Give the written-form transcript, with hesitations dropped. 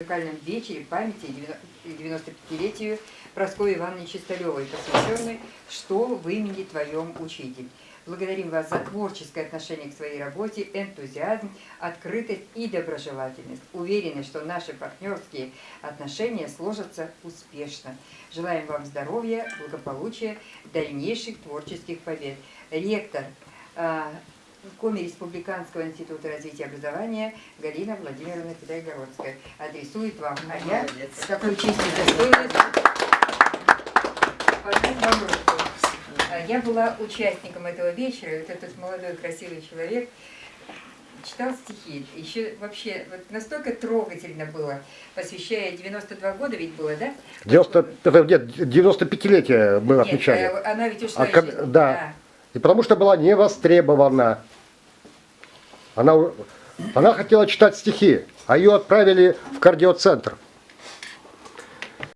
музыкальном вечере памяти 95-летию Прасковьи Ивановны Чисталевой, посвященной «Что в имени Твоем, Учитель». Благодарим вас за творческое отношение к своей работе, энтузиазм, открытость и доброжелательность. Уверены, что наши партнерские отношения сложатся успешно. Желаем вам здоровья, благополучия, дальнейших творческих побед. Ректор Коми Республиканского института развития образования Галина Владимировна Китай-Городская адресует вам. А я с такой честью достойной пожать вам руку. Я была участником этого вечера, и вот этот молодой красивый человек читал стихи. Еще вообще вот настолько трогательно было, посвящая 92 года ведь было, да? 95-летие мы отмечали. Она ведь ушла да. И потому что была не востребована. Она хотела читать стихи, а ее отправили в кардиоцентр.